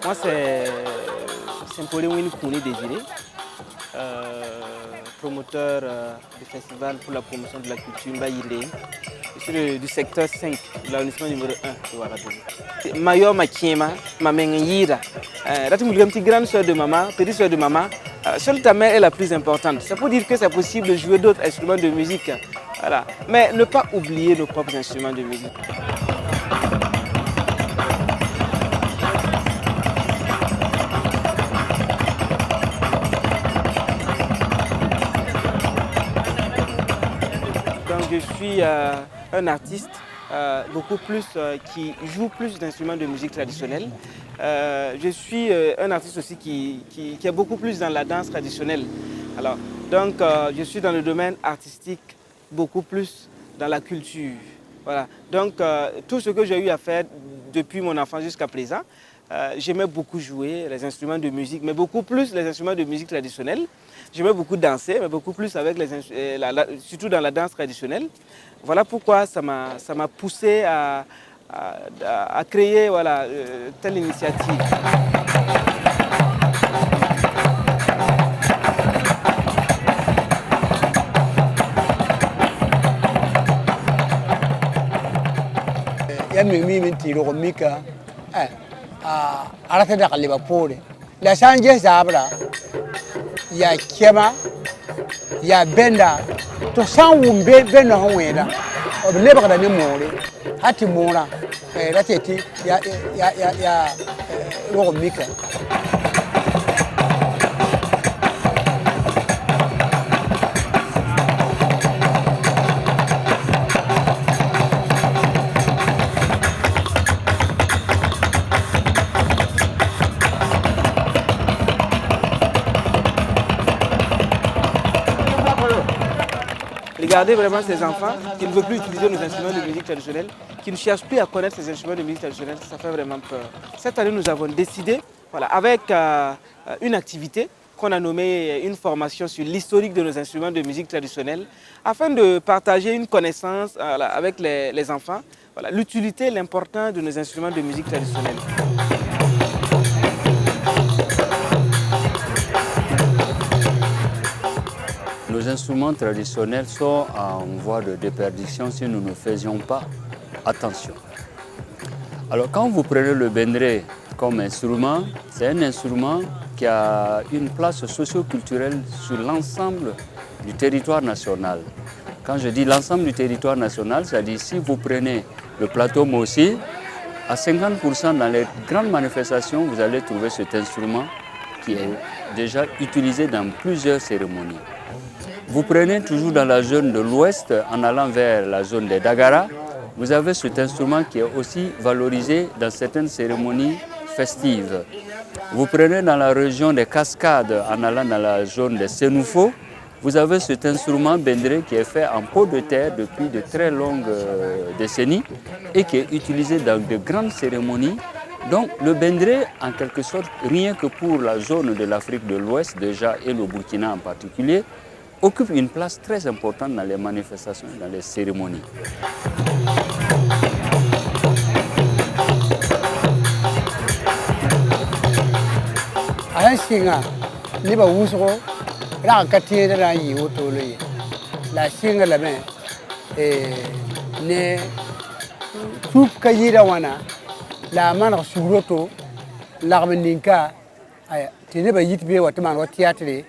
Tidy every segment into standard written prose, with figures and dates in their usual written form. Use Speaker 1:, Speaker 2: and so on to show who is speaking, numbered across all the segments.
Speaker 1: Moi, c'est Saint-Paulin Winnie Désiré, promoteur du festival pour la promotion de la culture Mbaïlé. Je suis du secteur 5, de l'arrondissement numéro 1 de Ouagadougou. Mayo Makiema, Maman Yira, petite grande soeur de maman, petite soeur de maman. Seule ta mère est la plus importante. Ça peut dire que c'est possible de jouer d'autres instruments de musique. Voilà. Mais ne pas oublier nos propres instruments de musique. Je suis un artiste beaucoup plus qui joue plus d'instruments de musique traditionnelle. Je suis un artiste aussi qui est beaucoup plus dans la danse traditionnelle. Alors, donc je suis dans le domaine artistique, beaucoup plus dans la culture. Voilà. Donc tout ce que j'ai eu à faire depuis mon enfance jusqu'à présent, j'aimais beaucoup jouer les instruments de musique, mais beaucoup plus les instruments de musique traditionnelle. J'aimais beaucoup danser, mais beaucoup plus avec surtout dans la danse traditionnelle. Voilà pourquoi ça m'a poussé à créer voilà, telle initiative.
Speaker 2: La Sanjay Zabra, ya Kema, ya Benda, to sound Ben Howeda, or the labor than the morning, Hatimora, Rateti, ya Mika.
Speaker 1: Regardez vraiment ces enfants qui ne veulent plus utiliser nos instruments de musique traditionnelle, qui ne cherchent plus à connaître ces instruments de musique traditionnelle, ça fait vraiment peur. Cette année, nous avons décidé, voilà, avec une activité qu'on a nommée une formation sur l'historique de nos instruments de musique traditionnelle, afin de partager une connaissance avec les enfants, voilà, l'utilité et l'importance de nos instruments de musique traditionnelle.
Speaker 3: Nos instruments traditionnels sont en voie de déperdition si nous ne faisions pas attention. Alors quand vous prenez le bendré comme instrument, c'est un instrument qui a une place socio-culturelle sur l'ensemble du territoire national. Quand je dis l'ensemble du territoire national, c'est-à-dire si vous prenez le plateau Mossi, à 50% dans les grandes manifestations, vous allez trouver cet instrument qui est déjà utilisé dans plusieurs cérémonies. Vous prenez toujours dans la zone de l'ouest, en allant vers la zone des Dagara, vous avez cet instrument qui est aussi valorisé dans certaines cérémonies festives. Vous prenez dans la région des Cascades, en allant dans la zone des Sénoufo, vous avez cet instrument bendré qui est fait en peau de terre depuis de très longues décennies et qui est utilisé dans de grandes cérémonies. Donc le bendré, en quelque sorte, rien que pour la zone de l'Afrique de l'Ouest déjà et le Burkina en particulier, occupe une place très importante dans les manifestations et dans les cérémonies.
Speaker 2: La manre suroto l'armeninka teneba yitbe watman wa théâtre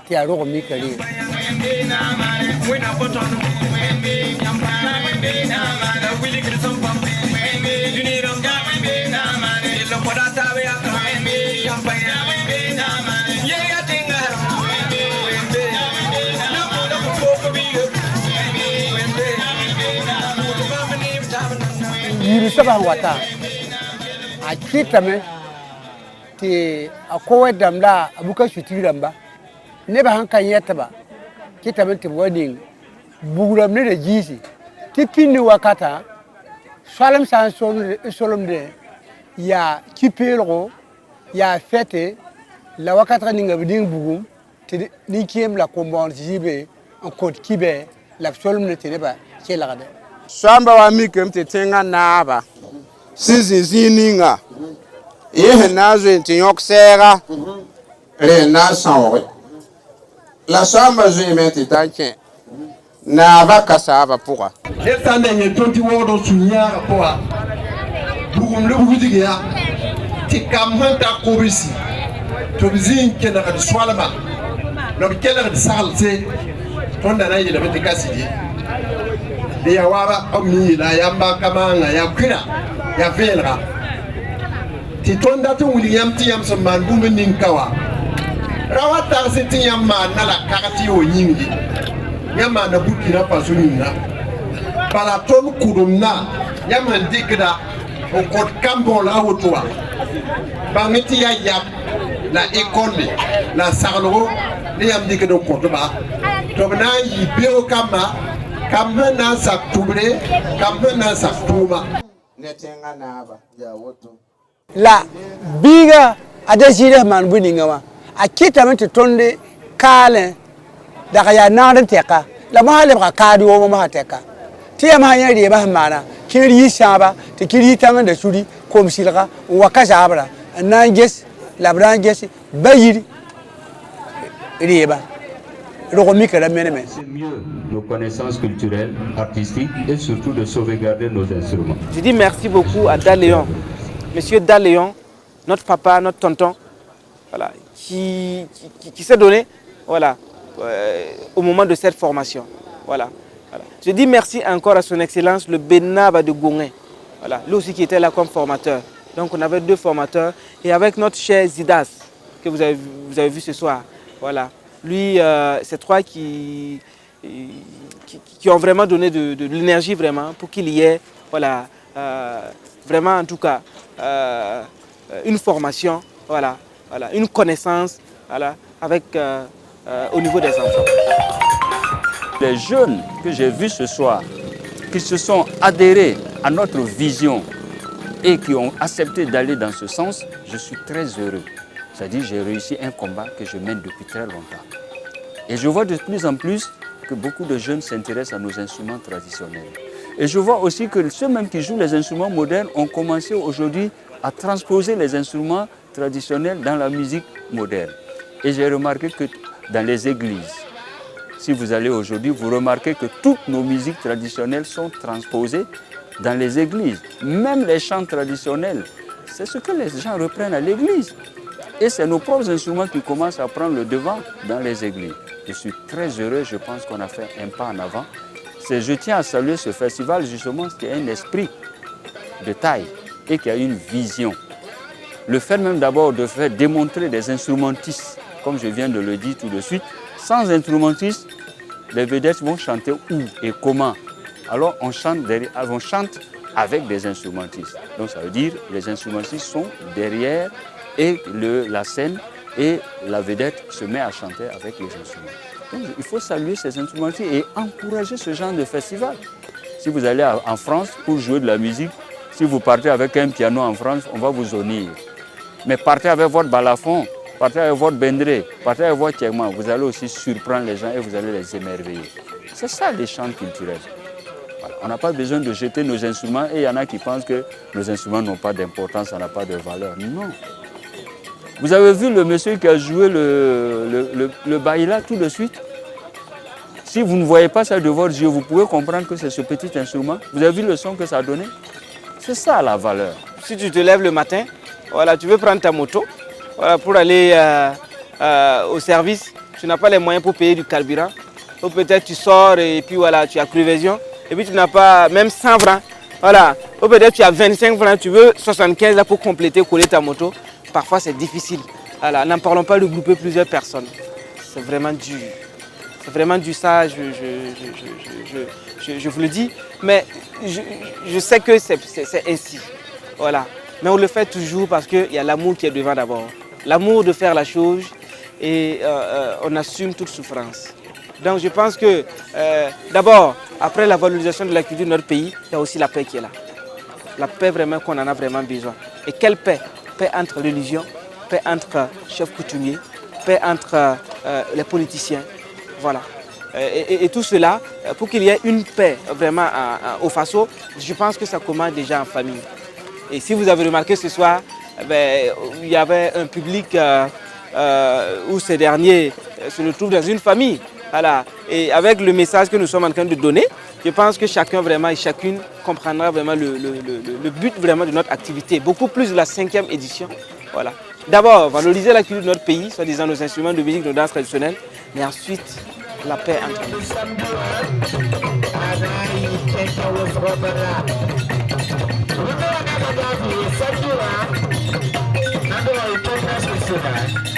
Speaker 2: ti aro mi kali saba wata a kitame ti akowa damla abuka shutiramba ne ba hankan yataba kitame ti wadin buguram ne da jisi ti pinni wakata salam san solom de ya kipelo ya fete la wakata ninga biding bugum ti ni kiem la kombon jibe en code kibe la solom ne te ba kelade
Speaker 4: Samba wa mikem te tenga naba. Zininga. Ihe nazo intinyok sera. Le na sanwe. La samba zo imenti tanke. Naba kasaba pourra.
Speaker 5: Esta nenge tonti wodo sunyara poa. Bugum le bugudige ya. Ti kamanta kobisi. Tobizin kena ka swalama. No kena ka salse. Tonda na yele bete kasidi. Ya waba omi la yamba kamanga ya kwina ya velra ti tonda to william ti yam so man bumbe ninkawa rawata se ti yam man na la karati o nyingi yama na Burkina Faso ninga para ton kudumna yama dikda o kot kambo la wotoa bangiti ya yap la école la sarlo ni yam dikdo kotoba to na yi beo kama kamena saktubre kamena saktuma
Speaker 4: Netenga naba ya woto.
Speaker 2: la biga adesire man buninga wa akita menti tonde kale daga ya nande teka la mahale ka kadi wo ma teka tiya ma ya riba mana kiri shaba te kiri tanga da suri kom silga waka sabra nanges la branges bayiri riba
Speaker 3: C'est mieux nos connaissances culturelles, artistiques et surtout de sauvegarder nos instruments.
Speaker 1: Je dis merci beaucoup à Daléon, monsieur Daléon, notre papa, notre tonton, voilà, qui s'est donné voilà, au moment de cette formation. Voilà, voilà. Je dis merci encore à son excellence, le Benaba de Gongé, voilà, lui aussi qui était là comme formateur. Donc on avait deux formateurs et avec notre cher Zidas que vous avez vu ce soir. Voilà. Lui, c'est trois qui ont vraiment donné de l'énergie vraiment pour qu'il y ait voilà, vraiment en tout cas une formation, voilà, voilà, une connaissance voilà, avec, au niveau des enfants.
Speaker 3: Les jeunes que j'ai vus ce soir, qui se sont adhérés à notre vision et qui ont accepté d'aller dans ce sens, je suis très heureux. C'est-à-dire que j'ai réussi un combat que je mène depuis très longtemps. Et je vois de plus en plus que beaucoup de jeunes s'intéressent à nos instruments traditionnels. Et je vois aussi que ceux même qui jouent les instruments modernes ont commencé aujourd'hui à transposer les instruments traditionnels dans la musique moderne. Et j'ai remarqué que dans les églises, si vous allez aujourd'hui, vous remarquez que toutes nos musiques traditionnelles sont transposées dans les églises. Même les chants traditionnels, c'est ce que les gens reprennent à l'église. Et c'est nos propres instruments qui commencent à prendre le devant dans les églises. Je suis très heureux, je pense qu'on a fait un pas en avant. Je tiens à saluer ce festival justement qui a un esprit de taille et qui a une vision. Le fait même d'abord de faire démontrer des instrumentistes, comme je viens de le dire tout de suite, sans instrumentistes, les vedettes vont chanter où et comment. Alors on chante avec des instrumentistes. Donc ça veut dire que les instrumentistes sont derrière et la scène et la vedette se met à chanter avec les instruments. Donc il faut saluer ces instrumentistes et encourager ce genre de festival. Si vous allez en France pour jouer de la musique, si vous partez avec un piano en France, on va vous honnir. Mais partez avec votre balafon, partez avec votre bendré, partez avec votre tchèquement, vous allez aussi surprendre les gens et vous allez les émerveiller. C'est ça les chants culturels. Voilà. On n'a pas besoin de jeter nos instruments et il y en a qui pensent que nos instruments n'ont pas d'importance, ça n'a pas de valeur. Non. Vous avez vu le monsieur qui a joué le baïla tout de suite? Si vous ne voyez pas ça de votre yeux, vous pouvez comprendre que c'est ce petit instrument. Vous avez vu le son que ça a donné? C'est ça la valeur.
Speaker 1: Si tu te lèves le matin, voilà, tu veux prendre ta moto voilà, pour aller au service, tu n'as pas les moyens pour payer du carburant. Ou peut-être tu sors et puis voilà, tu as crevaison. Et puis tu n'as pas même 100 francs. Voilà. Ou peut-être tu as 25 francs, tu veux 75 là pour compléter, coller ta moto. Parfois c'est difficile. Voilà. N'en parlons pas de grouper plusieurs personnes. C'est vraiment dur. vraiment du ça, je vous le dis. Mais je sais que c'est ainsi. Voilà. Mais on le fait toujours parce qu'il y a l'amour qui est devant d'abord. L'amour de faire la chose et on assume toute souffrance. Donc je pense que d'abord, après la valorisation de la culture de notre pays, il y a aussi la paix qui est là. La paix vraiment qu'on en a vraiment besoin. Et quelle paix? Paix entre religions, paix entre chefs coutumiers, paix entre les politiciens. Voilà. Et tout cela, pour qu'il y ait une paix vraiment au Faso, je pense que ça commence déjà en famille. Et si vous avez remarqué ce soir, il y avait un public où ces derniers se retrouvent dans une famille. Voilà. Et avec le message que nous sommes en train de donner, je pense que chacun vraiment et chacune comprendra vraiment le but vraiment de notre activité, beaucoup plus de la 5e édition. Voilà. D'abord, valoriser la culture de notre pays, soi-disant nos instruments de musique, nos danses traditionnelles, mais ensuite la paix entre nous.